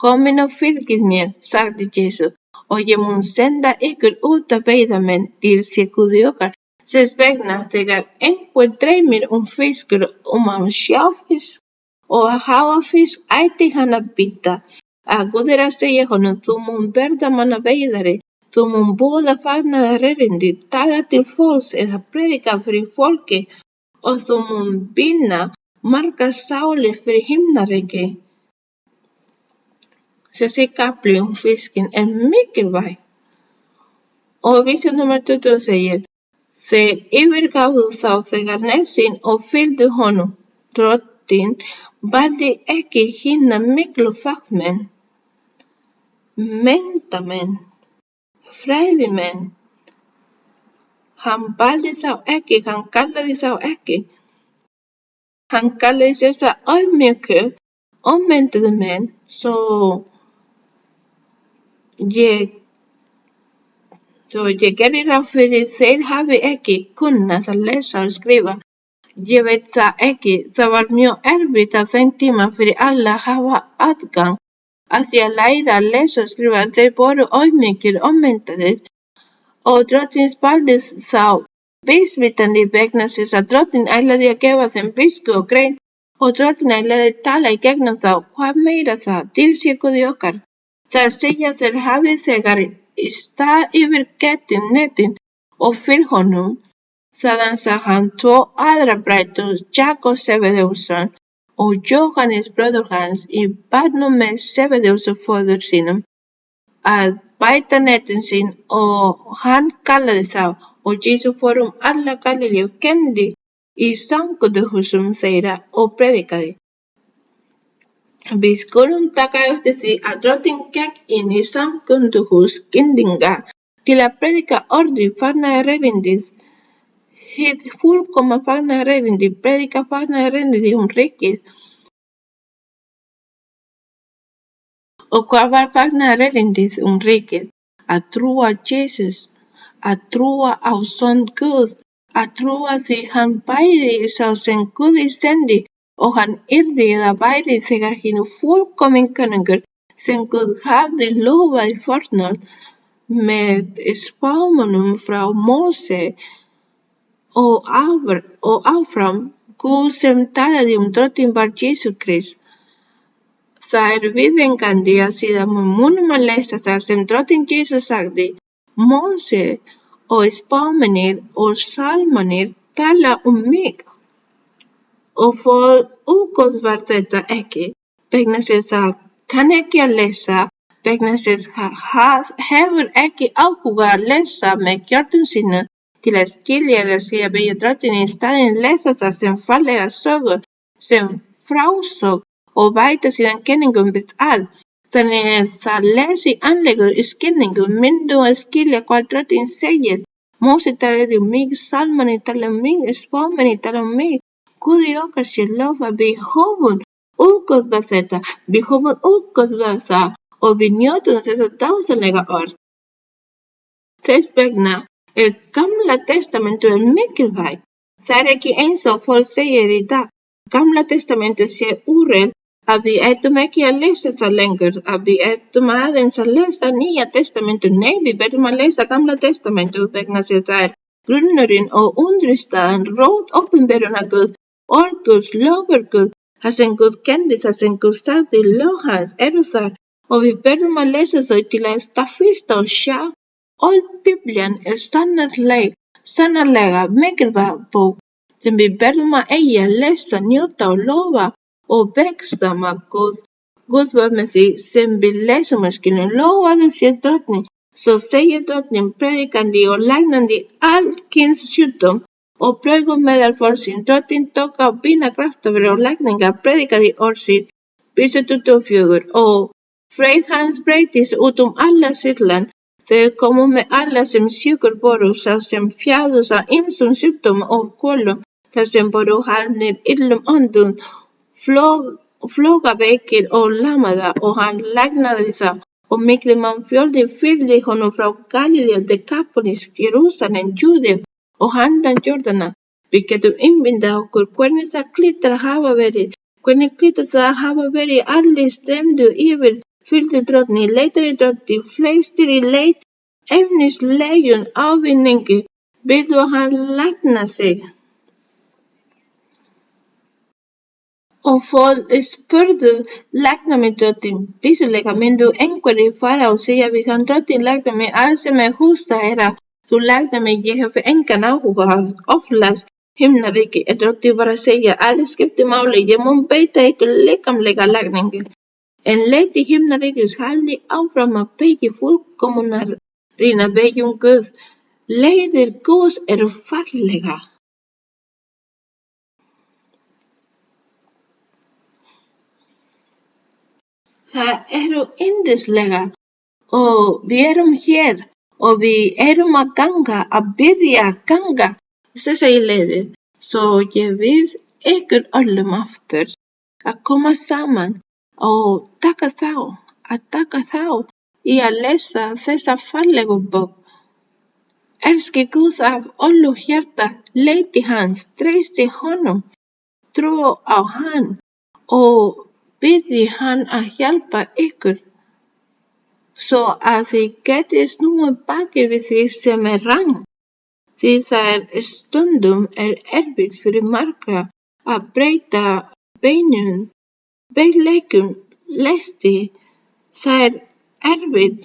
Komin og fylgið mér, sagði Jesús, og ég mun senda ykkur út að veiða menn. Dýr sé Guði okkar. Þess vegna þegar einhver dreymir fiskur að sjá fisk og að hafa fisk, ætti hann að vita að Guð er að segja honum, þú mun verða mannaveiðari. Þú mun boða fagnaðarerindi, tala til fólks eða predika fyrir fólki, og þú mun vinna margar sálir fyrir himnaríki. Þessi kafli fiskin er mikilvæg. Og vísu númer 20 segir, þeir yfirgáfu þá þegar nesinn og fylgdu honum. Drottinn valdi ekki hina miklu fagmenn, menntamenn, fræðimenn. Hann valdi þá ekki, hann kallaði þá ekki. Hann kallaði þessa auðmjúku, ómenntuðu menn, svo ég gerði ráð fyrir þeir hafi ekki kunnað að lesa og skrifa. Ég veit það ekki, það var mjög erfitt á þeim tíma fyrir alla að hafa aðgang að því að læra að lesa og skrifa. Þeir voru auðmjúkir, ómenntaðir og Drottinn valdi þá vísvitandi vegna þess að Drottinn ætlaði að gefa þeim visku og grein og Drottinn ætlaði að tala í gegnum þá. Hvað meira það? Dýr sé Guði okkar. Það segja þeir hafi þegar í stað yfirgefið netin og fyrir honum. Þaðan sá hann 2 aðra bræður, Jakob Sebedeusson og Jóhannes bróður hans í barnum með Sebedeus föður sínum að bæta netin sín og hann kallaði þá. Og Jesús fór alla Galileu, kenndi í samkomuhúsum þeirra og predikaði. Við skulum taka eftir því að Drottinn gekk inn í samkomuhús kyndinga til að predika orðið fagnaðarerindið. hið fullkomna fagnaðarerindi, predika fagnaðarerindið rikið. Og hvað var fagnaðarerindið rikið? Að trúa Jesus, að trúa á son Guð, að trúa því hann bæri sá sem Guði sendi og hann yrði eða væri þegar hinn fullkominn konungur sem Guð hafði lofað í fornöld með spámunum frá Móse og áfram. Guð sem talaði drottinn var Jesús Krist. Það er viðengandi að síðan munum að lesa það sem drottinn Jesús sagði. Móse og spámennir og salmanir tala mig. Og for ógóð var þetta ekki, vegna þess að kann ekki að lesa, vegna þess að hefur ekki áhuga að lesa með hjörtum sínu til að skilja eða segja beygja drottinn í staðinn lesa það sem fallega sögu, sem frásögn og bæta síðan kenningum við allt. Þannig að það lesi andlegur skilningur myndu að skilja hvað drottinn segir. Móse talaði mig, salmanir tala mig, spámennir tala mig. Guði okkar sé lofa, við höfum ógóð við þetta, við höfum ógóð við það og við njótum þessa dásamlega orð. Þess vegna er Gamla testamentið mikilvægt. Það er ekki eins og fólk segir í dag. Gamla testamentið sé úrelt, að við ættum ekki að lesa það lengur, að við ættum aðeins að lesa Nýja testamentið. Nei, við verðum að lesa Gamla testamentið vegna þess að það er grunnurinn og undirstaðan, rót opinberunar Guðs, orð Guðs, lofur Guðs, það sem Guð kenndi, það sem Guð sagði, lög hans eru þar og við verðum að lesa þau til að staðfesta og sjá. Öll Biblían er sannarlega mikilvæg bók sem við verðum að eiga, lesa, njóta og lofa og veksa með Guð. Guð var með því sem við lesum og skiljum. Lofaðu sé drottinn, svo segir drottinn predikandi og læknandi allkyns sjúkdóm og pröfum meðal fólksins. Drottinn tók á bína kraftafir og lækninga, predikaði orð sitt, Vísa 24, og frið hans breytist út alla Sýrland. Þeir komu með alla sem sjúkur voru, sá sem þjáðust af ýmsum sjúkdómum og kvalum, þar sem voru haldnir illum öndum, flogaveikir og lamaða, og hann læknaði þá. Og miklir mannfjöldi fylgdi honum frá Galileu, Dekapólis, Jerúsalem, Júdeu og handan Jórdanar. Við getum ímyndað okkur hvernig það hlýtur að hafa verið. Hvernig hlýtur það að hafa verið? Allir streymdu yfir, fylgdu drottni, leitaði drottni, flestir í leit, efnislegum ávinningi, vildu hann lækna sig. Og fólk spurðu, lækna mig drottinn? Vissulega myndu einhverjir fara og segja við hann, drottinn lækna mig, allt sem hugsa er að þú lækna mig, ég hef engan áhuga að oflast himnaríki. Drottinn var að segja, allt skiptir máli, ég mun beita ykkur líkamlega lækningu. En leiti himnaríkis haldi áfram að beygja fullkomnar rýna beigjum Guð. Leiðir Guðs eru fallega. Það eru yndislega og við erum hér og við erum að byrja að ganga þessar leiðir. Svo ég vil ykkur öllum aftur að koma saman og taka þá í að lesa þessa fallegu bók. Elski Guð af öllu hjarta, leiti hans, treysti honum, trú á hann og biðji hann að hjálpa ykkur svo að þið getið snúið baki við því sem rangt. Því það stundum erfitt fyrir marga að breyta beygleikum lesti. Það erfitt,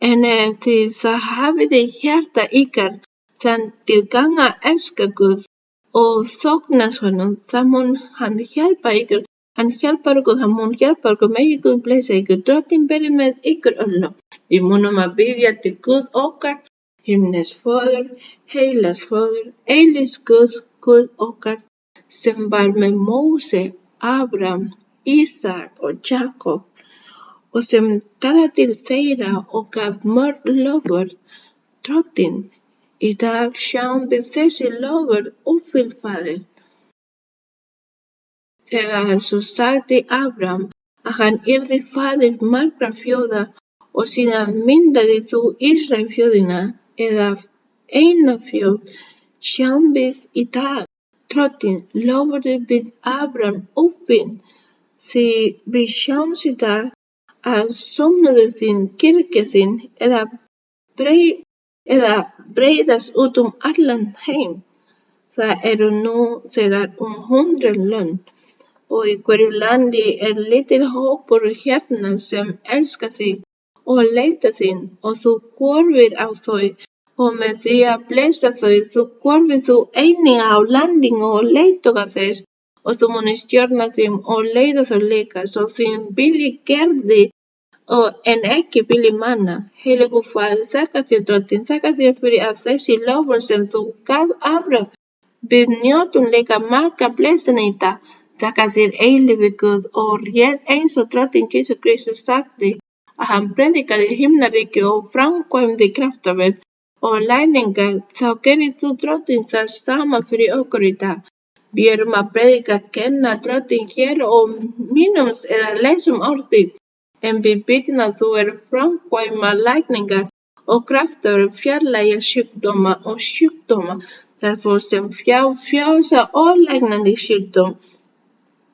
en þið það hafið hjarta ykkar þann til ganga að elska Guð og þóknast honum, það mun hann hjálpa ykkur. Hann hjálpar okkur, hann mun hjálpa okkur, megi Guð blessa ykkur, drottinn veri með ykkur öllum. Við munum að biðja til Guð okkar, himnes Föður, heilags Föður, eilífs Guð, Guð okkar, sem var með Móse, Abraham, Ísak og Jakob, og sem talaði til þeirra og gaf mörg lofur. Drottinn, Í dag sjáum við þessi loforð uppfyllt, Faðir. Þegar þú sagði Abraham að hann yrði faðir margra þjóða og síðan myndaðir þú Ísrael þjóðina eða eina þjóð, sjáum við í dag Drottinn loforðið við Abraham uppfyllt, því við sjáum í dag að söfnuður þinn, kirkja þín, breiðast út allan heim. Það eru nú þegar 100 lönd og í hverju landi lítill hópur hérna sem elskar þig og leita þín og þú horfir á þau og með því að blessa þau þú horfir þú einnig á landinu og leiðtoga þess og þú munir stjórna þeim og leiða þau líka svo þín vilji gerði en ekki vilji manna. Heiligur Faðir, þakka þér Drottinn, þakka þér fyrir að þessi loforð sem þú gaf Abraham, við njótum líka marga blessana í dag. Þakka þér eilífi Guð og rétt eins og Drottinn Jesú Kristus sagði að hann predikaði himnaríki og framkvæmdi kraftaverk og lækningar, þá gerir þú Drottinn það sama fyrir okkur í dag. Við erum að predika, kenna Drottinn hér og minnumst eða lesum orðið, en við biðjum að þú framkvæma lækningar og kraftaverk, fjarlægja sjúkdóma og sjúkdóma, derfor sem frjálsa og læknandi sjúkdóm.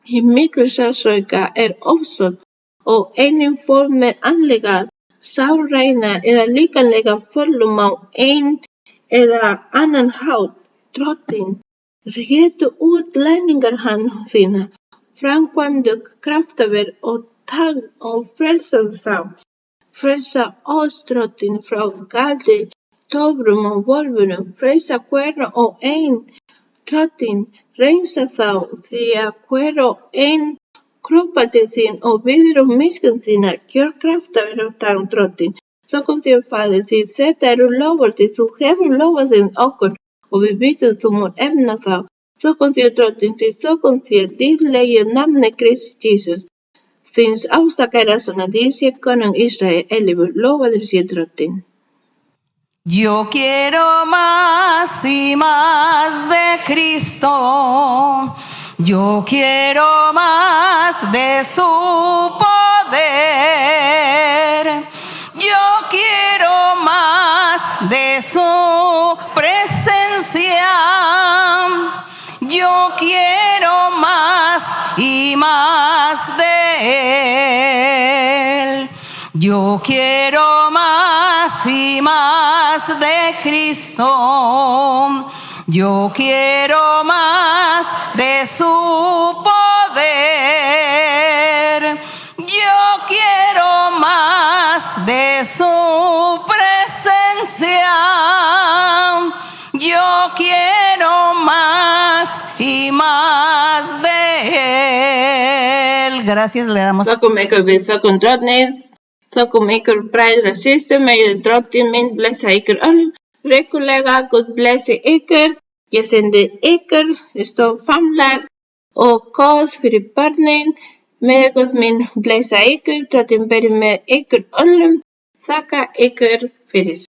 Hið miklu sársauka ofsótt og einnig fólk með andlega, sálræna eða líkamlega föllum á einn eða annan hátt. Drottinn, réttu út lækningar þína, framkvæmdu kraftaverk og frelsaðu þá. Frelsa oss, Drottinn, frá galdri, töfrum og völvunum, frelsa hver og einn. Drottinn, reynsa þá því að hver og einn kroppati þín og viður miskunn þína, gjör kraftaverk á dag, Drottinn. Þökkum þér, Faðir, því þetta eru loforðið, þú hefur lofað þeim okkur og við vitum þú mun efna þá. Þökkum þér, Drottinn, því þökkum þér dýrlegi nafni Krists Jesús, þíns ástakæra sonar, sé konung Ísrael eilífur, lofaður sé Drottinn. Yo quiero más y más de Cristo, yo quiero más de su poder, yo quiero más de su presencia, yo quiero más y más de Él, yo quiero más y más de Cristo, yo quiero más de su poder, yo quiero más de su presencia, yo quiero más y más de Él. Gracias, le damos. Þökkum ykkur bræður og systur, megi Drottinn minn blessa ykkur öll ríkulega, Guð blessi ykkur, ég sendi ykkur stór framlag og kos fyrir börnin, megi Guð minn blessa ykkur, Drottinn veri með ykkur öllum, þakka ykkur fyrir.